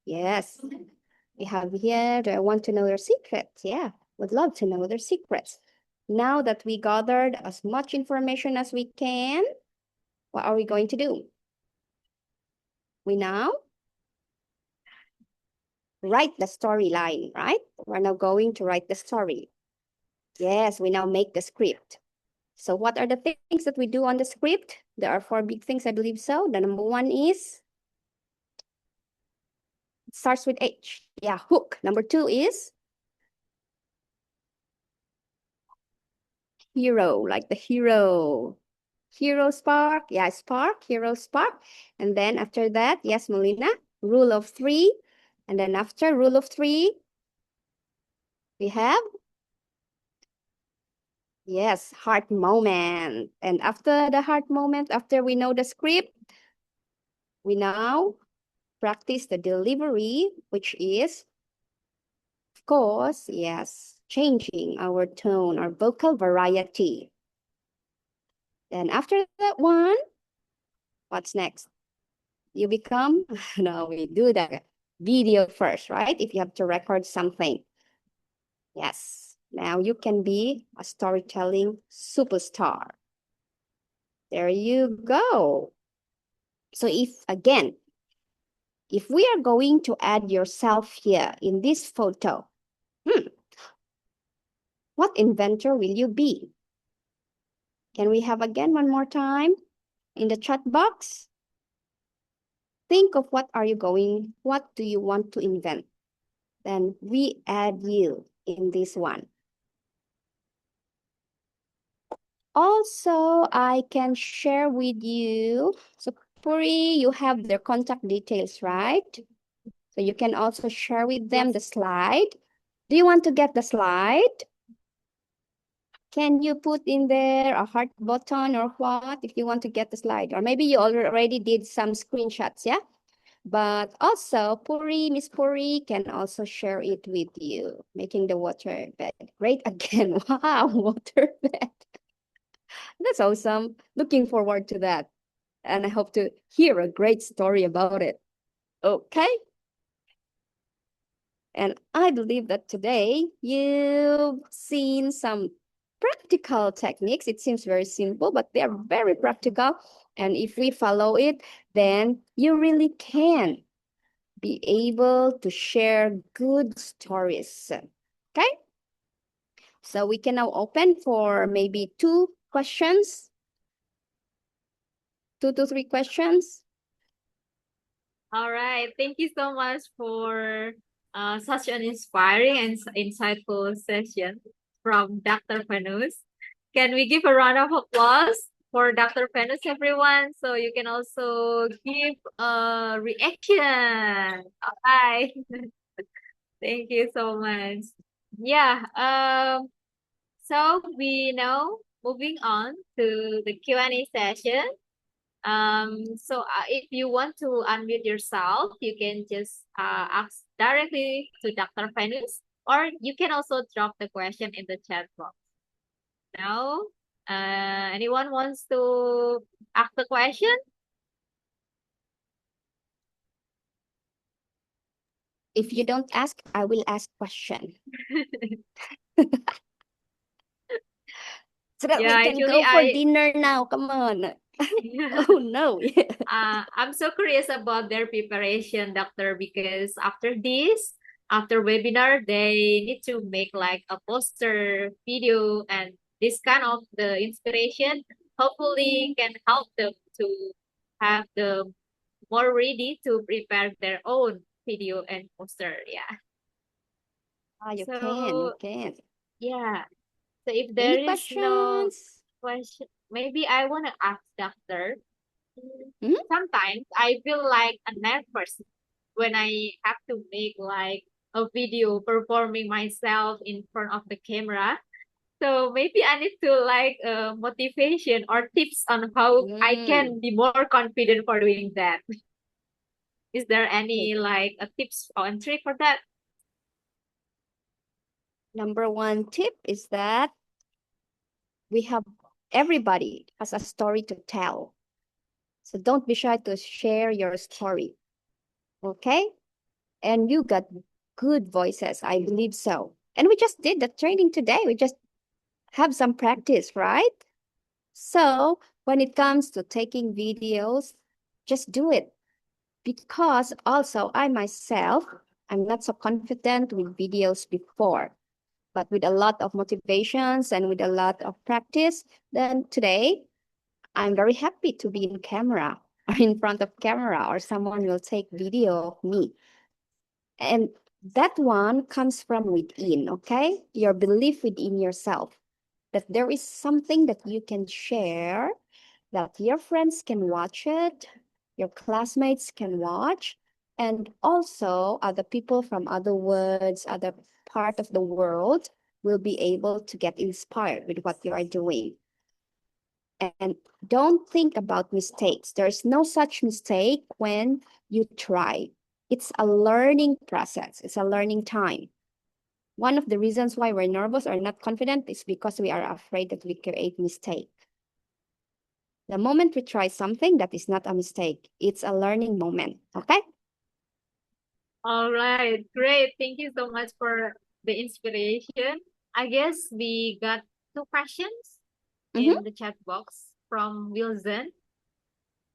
Yes, we have here, do I want to know their secrets? Yeah, would love to know their secrets. Now that we gathered as much information as we can, what are we going to do? We now write the storyline, right? We're now going to write the story. Yes, we now make the script. So what are the things that we do on the script? There are 4 big things, I believe so. The number one is, it starts with H. Yeah, hook. Number 2 is hero, like the hero. Hero spark, yeah, spark, hero spark. And then after that, yes, Molina, rule of 3. And then after rule of 3, we have, yes, heart moment. And after the heart moment, after we know the script, we now practice the delivery, which is, of course, yes, changing our tone, our vocal variety. Then after that one, what's next? You become, no, we do the video first, right? If you have to record something. Yes, now you can be a storytelling superstar. There you go. So again, if we are going to add yourself here in this photo, what inventor will you be? Can we have again one more time in the chat box? Think of what do you want to invent? Then we add you in this one. Also, I can share with you, so Puri, you have their contact details, right? So you can also share with them the slide. Do you want to get the slide? Can you put in there a heart button or what if you want to get the slide? Or maybe you already did some screenshots, yeah? But also, Miss Puri can also share it with you, making the water bed great again. Wow, water bed. That's awesome. Looking forward to that. And I hope to hear a great story about it. Okay. And I believe that today you've seen some practical techniques. It seems very simple, but they are very practical. And if we follow it, then you really can be able to share good stories. Okay? So we can now open for maybe 2 questions, 2 to 3 questions. All right. Thank you so much for such an inspiring and insightful session from Dr. Fanus. Can we give a round of applause for Dr. Fanus, everyone? So you can also give a reaction. All right. Thank you so much. Yeah. So we now moving on to the Q&A session. So if you want to unmute yourself, you can just ask directly to Dr. Fanus, or you can also drop the question in the chat box. Now, anyone wants to ask the question? If you don't ask, I will ask question. So that Yeah, we can actually, go for dinner now. Come on. Oh no. I'm so curious about their preparation, doctor, because after webinar, they need to make like a poster video, and this kind of the inspiration hopefully can help them to have the more ready to prepare their own video and poster. Yeah. You So can. yeah. So if there Any is no questions? question, maybe I want to ask doctor. Mhm. Sometimes I feel like a nervous when I have to make like a video performing myself in front of the camera. So maybe I need to like motivation or tips on how I can be more confident for doing that. Is there any like a tips or trick for that? Number one tip is that everybody has a story to tell. So don't be shy to share your story. Okay? And you got good voices. I believe so. And we just did the training today. We just have some practice, right? So when it comes to taking videos, just do it. Because also I myself, I'm not so confident with videos before. But with a lot of motivations and with a lot of practice, then today I'm very happy to be in camera or in front of camera, or someone will take video of me. And that one comes from within, okay? Your belief within yourself that there is something that you can share, that your friends can watch it, your classmates can watch, and also other people from other worlds, other part of the world will be able to get inspired with what you are doing. And don't think about mistakes. There's no such mistake when you try. It's a learning process. It's a learning time. One of the reasons why we're nervous or not confident is because we are afraid that we create mistake. The moment we try something, that is not a mistake. It's a learning moment. Okay? All right, great. Thank you so much for the inspiration. I guess we got 2 questions in the chat box from Wilson.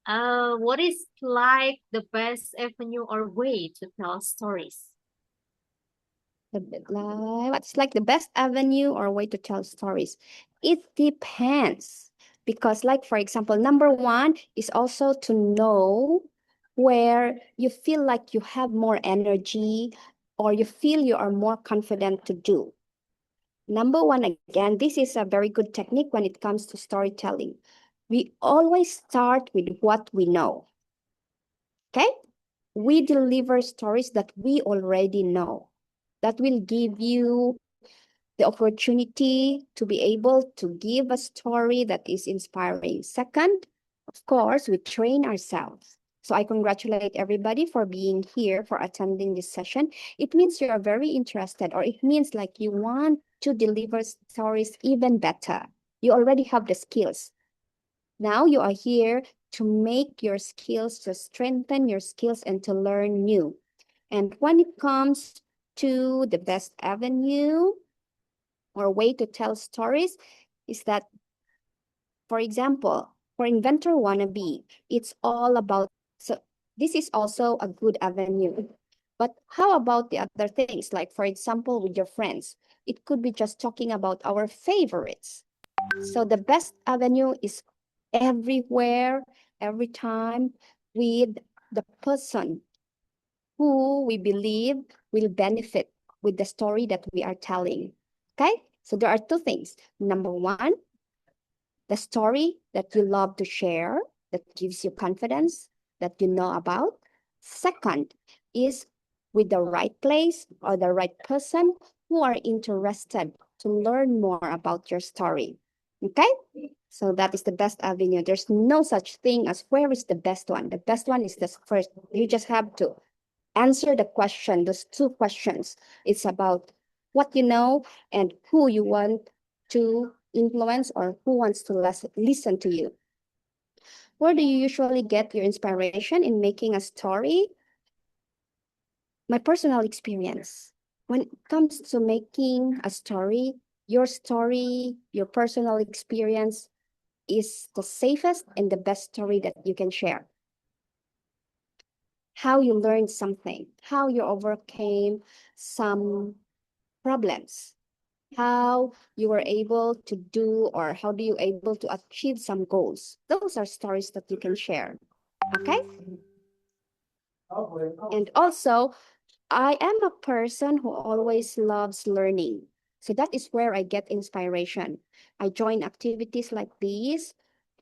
What is like the best avenue or way to tell stories? What's like the best avenue or way to tell stories? It depends. Because, like, for example, number one is also to know where you feel like you have more energy or you feel you are more confident to do. Number one, again, this is a very good technique when it comes to storytelling. We always start with what we know. Okay? We deliver stories that we already know. That will give you the opportunity to be able to give a story that is inspiring. Second, of course, we train ourselves. So I congratulate everybody for being here, for attending this session. It means you are very interested, or it means like you want to deliver stories even better. You already have the skills. Now you are here to make your skills, to strengthen your skills and to learn new. And when it comes to the best avenue or way to tell stories is that, for example, for Inventor Wannabe, it's all about, so this is also a good avenue. But how about the other things? Like, for example, with your friends, it could be just talking about our favorites. So the best avenue is everywhere, every time with the person who we believe will benefit with the story that we are telling. Okay? So there are two things. Number one, the story that you love to share, that gives you confidence, that you know about. Second is with the right place or the right person who are interested to learn more about your story. Okay? So that is the best avenue. There's no such thing as where is the best one. The best one is the first. You just have to answer the question, those two questions. It's about what you know and who you want to influence or who wants to listen to you. Where do you usually get your inspiration in making a story? My personal experience. When it comes to making a story, your personal experience is the safest and the best story that you can share. How you learned something, how you overcame some problems, how you were able to do or how do you able to achieve some goals. Those are stories that you can share. Okay? And also, I am a person who always loves learning. So that is where I get inspiration. I join activities like these,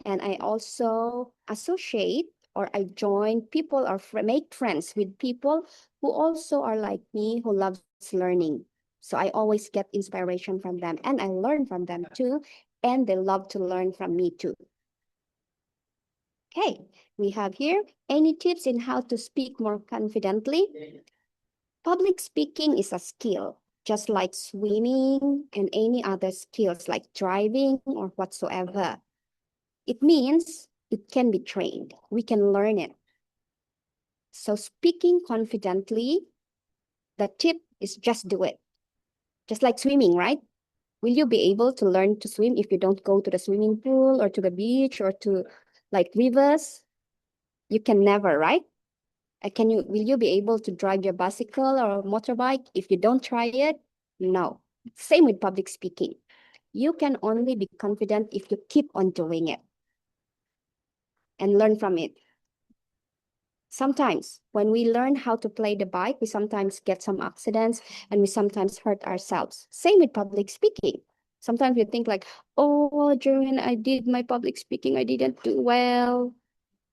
and I also associate or I join people or make friends with people who also are like me, who loves learning. So I always get inspiration from them and I learn from them too, and they love to learn from me too. Okay, we have here any tips in how to speak more confidently? Public speaking is a skill, just like swimming and any other skills like driving or whatsoever. It means it can be trained. We can learn it. So speaking confidently, the tip is just do it. Just like swimming, right? Will you be able to learn to swim if you don't go to the swimming pool or to the beach or to like rivers? You can never, right? Will you be able to drive your bicycle or motorbike if you don't try it? No. Same with public speaking. You can only be confident if you keep on doing it and learn from it. Sometimes when we learn how to play the bike, we sometimes get some accidents and we sometimes hurt ourselves. Same with public speaking. Sometimes you think like, oh, during I did my public speaking, I didn't do well.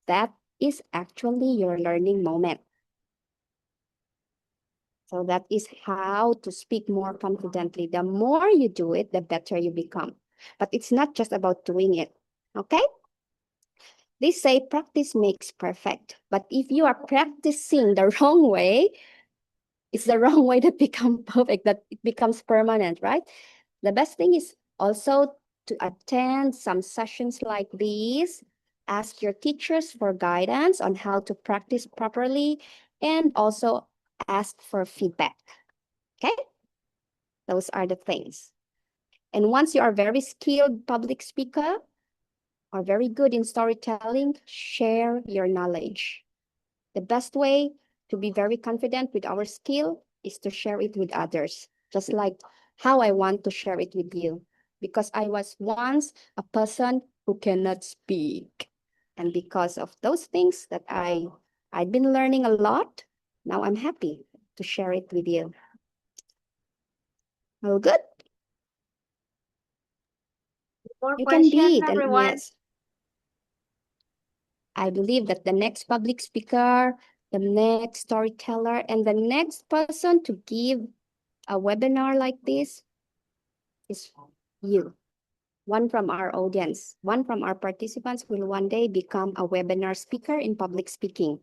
That is actually your learning moment. So that is how to speak more confidently. The more you do it, the better you become. But it's not just about doing it, okay? They say practice makes perfect. But if you are practicing the wrong way, it's the wrong way to become perfect, that it becomes permanent, right? The best thing is also to attend some sessions like these, ask your teachers for guidance on how to practice properly, and also ask for feedback, okay? Those are the things. And once you are very skilled public speaker or very good in storytelling, share your knowledge. The best way to be very confident with our skill is to share it with others, just like how I want to share it with you. Because I was once a person who cannot speak. And because of those things that I've been learning a lot, now I'm happy to share it with you. All good? More You can questions, be, then everyone. yes. I believe that the next public speaker, the next storyteller, and the next person to give a webinar like this is you. One from our audience, one from our participants will one day become a webinar speaker in public speaking.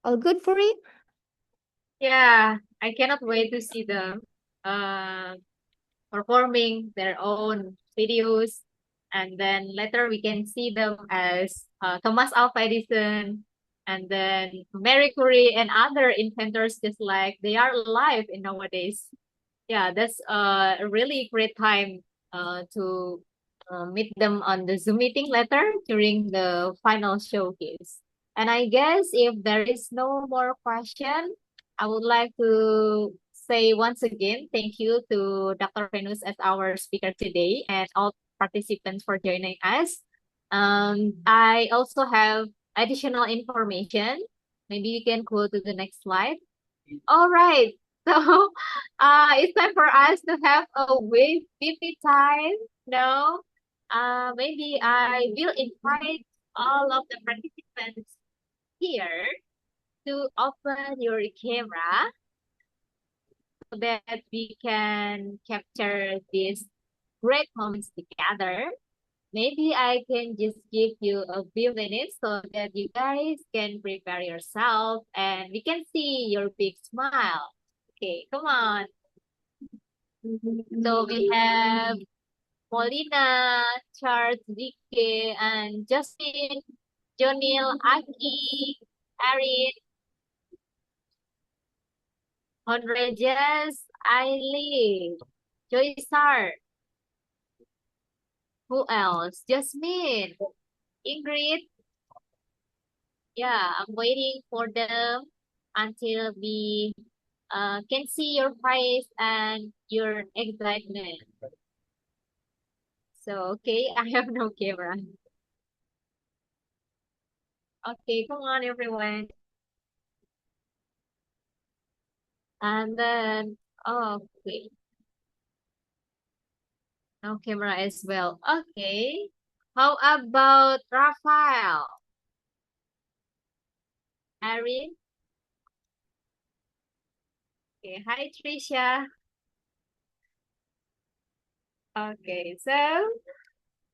All good, Puri? Yeah, I cannot wait to see them performing their own videos. And then later we can see them as Thomas Alva Edison and then Marie Curie and other inventors just like they are alive in nowadays. Yeah, that's a really great time to meet them on the Zoom meeting later during the final showcase. And I guess if there is no more question, I would like to say once again, thank you to Dr. Venus as our speaker today and all participants for joining us. I also have additional information. Maybe you can go to the next slide. All right. So it's time for us to have a wave PP time. No. Maybe I will invite all of the participants here to open your camera so that we can capture these great moments together. Maybe I can just give you a few minutes so that you guys can prepare yourself and we can see your big smile. Okay, come on. So we have Molina, Charles, Vicky, and Justin, Jonil, Aki, Erin, Honrejas, Eileen, Joysar. Who else? Jasmine, Ingrid. Yeah, I'm waiting for them until we can see your face and your excitement. So, okay, I have no camera. Okay, come on, everyone. And then, oh, okay, no camera as well. Okay, how about Rafael? Erin? Okay, hi, Trisha. Okay, so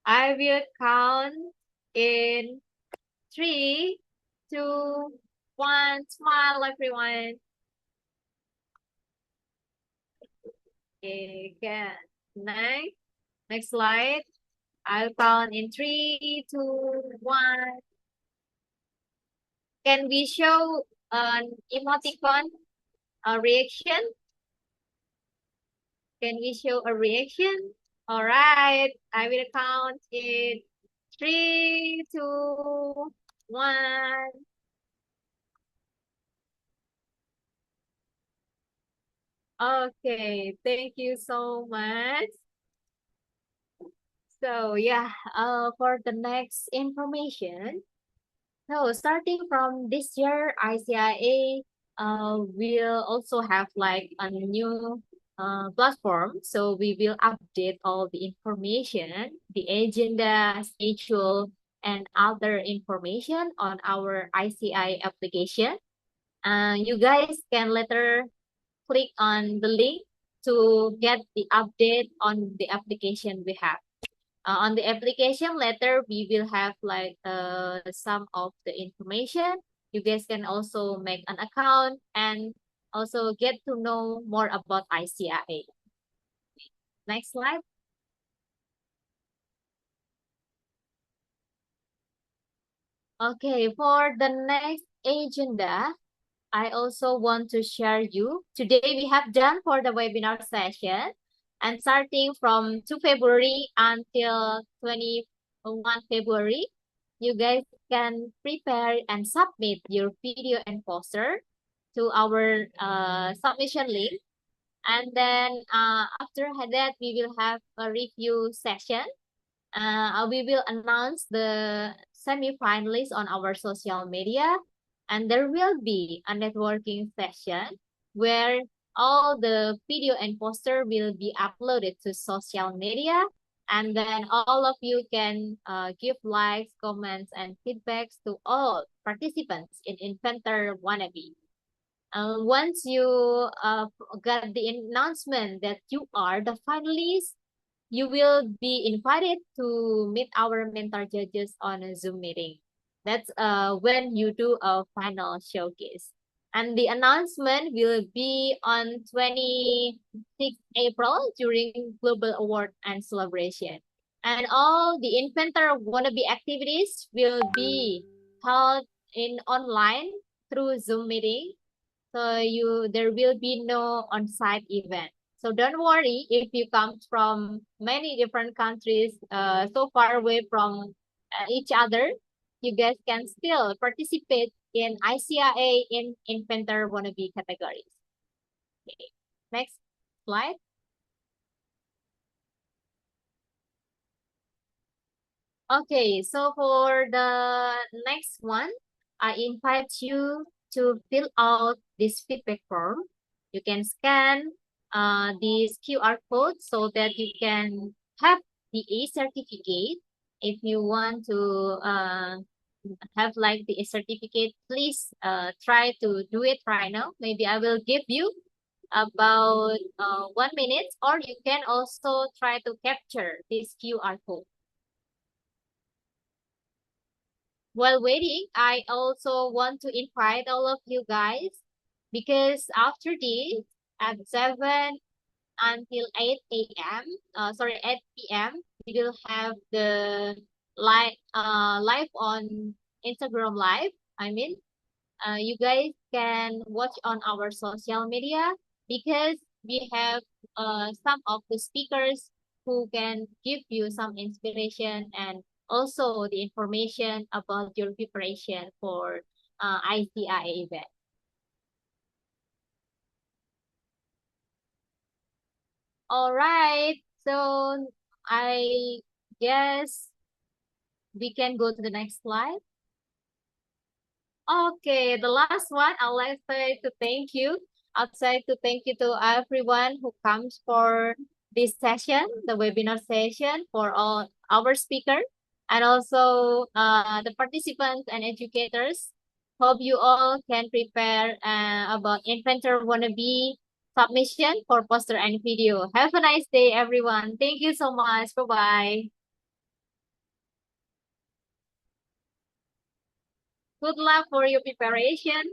I will count in 3, 2, 1. Smile, everyone. Okay, good. Next slide. I'll count in 3, 2, 1. Can we show an emoticon, a reaction? Can we show a reaction? All right, I will count in 3, 2, 1. Okay, thank you so much. So yeah, for the next information, so starting from this year, ICIA will also have like a new platform. So we will update all the information, the agenda, schedule, and other information on our ICI application. You guys can later click on the link to get the update on the application we have. On the application letter, we will have like some of the information. You guys can also make an account and also get to know more about ICIA. Next slide. Okay, for the next agenda, I also want to share you. Today we have done for the webinar session and starting from 2 February until 21 February, you guys can prepare and submit your video and poster to our submission link. And then after that, we will have a review session. We will announce the semi-finalists on our social media, and there will be a networking session where all the video and poster will be uploaded to social media, and then all of you can give likes, comments, and feedbacks to all participants in Inventor Wannabe. Once you got the announcement that you are the finalists, you will be invited to meet our mentor judges on a Zoom meeting. That's when you do a final showcase. And the announcement will be on 26 April during Global Award and celebration. And all the inventor wannabe activities will be held in online through Zoom meeting. So there will be no on-site event. So don't worry if you come from many different countries so far away from each other, you guys can still participate in ICIA in inventor wannabe categories. Okay. Next slide. Okay, so for the next one, I invite you to fill out this feedback form. You can scan this QR code so that you can have the certificate. If you want to have like the certificate, please try to do it right now. Maybe I will give you about 1 minute, or you can also try to capture this QR code. While waiting, I also want to invite all of you guys, because after this, at 7 until 8 a.m., 8 p.m., we will have the live on Instagram live. You guys can watch on our social media, because we have some of the speakers who can give you some inspiration and also the information about your preparation for ICIA event. All right, so I guess we can go to the next slide. Okay, the last one, I'd like to thank you. I'd like to thank you to everyone who comes for this session, the webinar session, for all our speakers, and also the participants and educators. Hope you all can prepare about inventor wannabe submission for poster and video. Have a nice day, everyone. Thank you so much. Bye-bye. Good luck for your preparation.